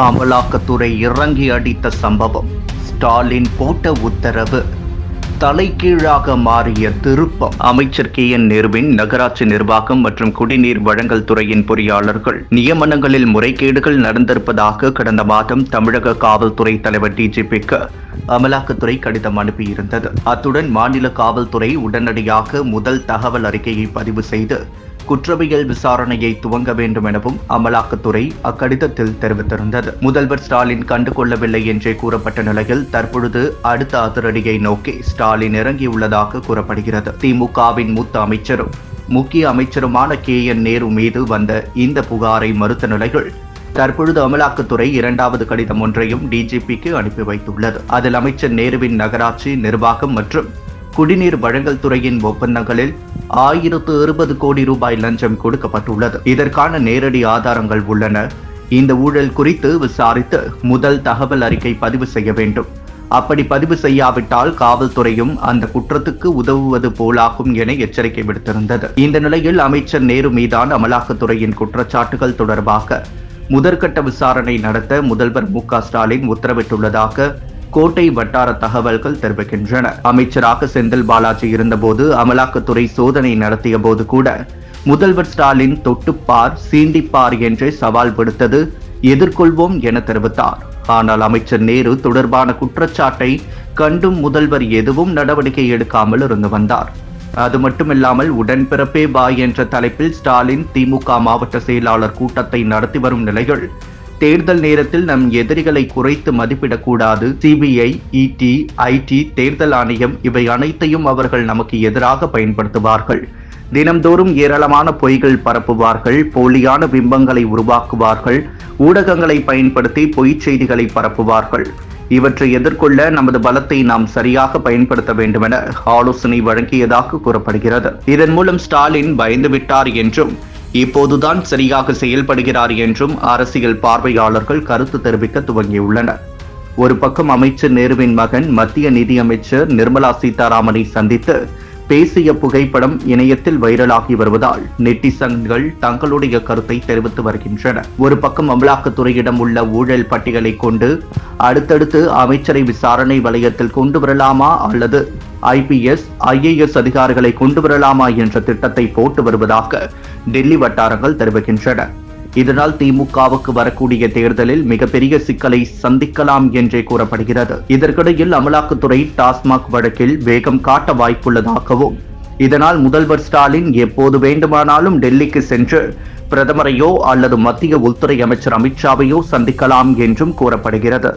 அமலாக்கத்துறை இறங்கி அடித்த சம்பவம், ஸ்டாலின் போட்ட உத்தரவு, தலைகீழாக மாறிய திருப்பம். அமைச்சர் KN நேருவின் நகராட்சி நிர்வாகம் மற்றும் குடிநீர் வழங்கல் துறையின் பொறியாளர்கள் நியமனங்களில் முறைகேடுகள் நடந்திருப்பதாக கடந்த மாதம் தமிழக காவல்துறை தலைவர் DGPக்கு அமலாக்கத்துறை கடிதம் அனுப்பியிருந்தது. அத்துடன் மாநில காவல்துறை உடனடியாக முதல் தகவல் அறிக்கையை பதிவு செய்து குற்றவியல் விசாரணையை துவங்க வேண்டும் எனவும் அமலாக்கத்துறை அக்கடிதத்தில் தெரிவித்திருந்தது. முதல்வர் ஸ்டாலின் கண்டுகொள்ளவில்லை என்றே கூறப்பட்ட நிலையில் தற்பொழுது அடுத்த அதிரடியை நோக்கி ஸ்டாலின் இறங்கியுள்ளதாக கூறப்படுகிறது. திமுகவின் மூத்த அமைச்சரும் முக்கிய அமைச்சருமான KN நேரு மீது வந்த இந்த புகாரை மறுத்த நிலையில் தற்பொழுது அமலாக்கத்துறை இரண்டாவது கடிதம் ஒன்றையும் DGPக்கு அனுப்பி வைத்துள்ளது. அதில் அமைச்சர் நேருவின் நகராட்சி நிர்வாகம் மற்றும் குடிநீர் வழங்கல் துறையின் ஒப்பந்தங்களில் 1020 கோடி ரூபாய் லஞ்சம் கொடுக்கப்பட்டுள்ளது. இதற்கான நேரடி ஆதாரங்கள் உள்ளன. இந்த ஊழல் குறித்து விசாரித்து முதல் தகவல் அறிக்கை பதிவு செய்ய வேண்டும். அப்படி பதிவு செய்யாவிட்டால் காவல்துறையும் அந்த குற்றத்துக்கு உதவுவது போலாகும் என எச்சரிக்கை விடுத்திருந்தது. இந்த நிலையில் அமைச்சர் நேரு மீதான அமலாக்கத்துறையின் குற்றச்சாட்டுகள் தொடர்பாக முதற்கட்ட விசாரணை நடத்த முதல்வர் MK ஸ்டாலின் உத்தரவிட்டுள்ளதாக கோட்டை வட்டார தகவல்கள் தெரிவிக்கின்றன. அமைச்சராக செந்தில் பாலாஜி இருந்தபோது அமலாக்கத்துறை சோதனை நடத்திய போது கூட முதல்வர் ஸ்டாலின் தொட்டுப்பார் சீண்டிப்பார் என்றே சவால் விடுத்தது எதிர்கொள்வோம் என தெரிவித்தார். ஆனால் அமைச்சர் நேரு தொடர்பான குற்றச்சாட்டை கண்டும் முதல்வர் எதுவும் நடவடிக்கை எடுக்காமல் இருந்து வந்தார். அது மட்டுமில்லாமல் உடன்பிறப்பே பாய் என்ற தலைப்பில் ஸ்டாலின் திமுக மாவட்ட செயலாளர் கூட்டத்தை நடத்தி வரும் நிலையில் தேர்தல் நேரத்தில் நம் எதிரிகளை குறைத்து மதிப்பிடக்கூடாது. CBI, ET, IT, தேர்தல் ஆணையம் இவை அனைத்தையும் அவர்கள் நமக்கு எதிராக பயன்படுத்துவார்கள். தினம்தோறும் ஏராளமான பொய்கள் பரப்புவார்கள், போலியான பிம்பங்களை உருவாக்குவார்கள், ஊடகங்களை பயன்படுத்தி பொய்ச் செய்திகளை பரப்புவார்கள். இவற்றை எதிர்கொள்ள நமது பலத்தை நாம் சரியாக பயன்படுத்த வேண்டும் என ஆலோசனை வழங்கியதாக கூறப்படுகிறது. இதன் மூலம் ஸ்டாலின் பயந்துவிட்டார் என்றும் இப்போதுதான் சரியாக செயல்படுகிறார் என்றும் அரசியல் பார்வையாளர்கள் கருத்து தெரிவிக்க துவங்கியுள்ளனர். ஒரு பக்கம் அமைச்சர் நேருவின் மகன் மத்திய நிதியமைச்சர் நிர்மலா சீதாராமனை சந்தித்து பேசிய புகைப்படம் இணையத்தில் வைரலாகி வருவதால் நெட்டிசன்கள் தங்களுடைய கருத்தை தெரிவித்து வருகின்றனர். ஒரு பக்கம் அமலாக்கத்துறையிடம் உள்ள ஊழல் பட்டியலை கொண்டு அடுத்தடுத்து அமைச்சரை விசாரணை வலயத்தில் கொண்டு வரலாமா அல்லது IPS, IAS அதிகாரிகளை கொண்டு வரலாமா என்ற திட்டத்தை போட்டு வருவதாக டெல்லி வட்டாரங்கள் தெரிவிக்கின்றன. இதனால் திமுகவுக்கு வரக்கூடிய தேர்தலில் மிகப்பெரிய சிக்கலை சந்திக்கலாம் என்றே கூறப்படுகிறது. இதற்கிடையில் அமலாக்கத்துறை டாஸ்மாக் வழக்கில் வேகம் காட்ட வாய்ப்புள்ளதாகவும் இதனால் முதல்வர் ஸ்டாலின் எப்போது வேண்டுமானாலும் டெல்லிக்கு சென்று பிரதமரையோ அல்லது மத்திய உள்துறை அமைச்சர் அமித்ஷாவையோ சந்திக்கலாம் என்றும் கூறப்படுகிறது.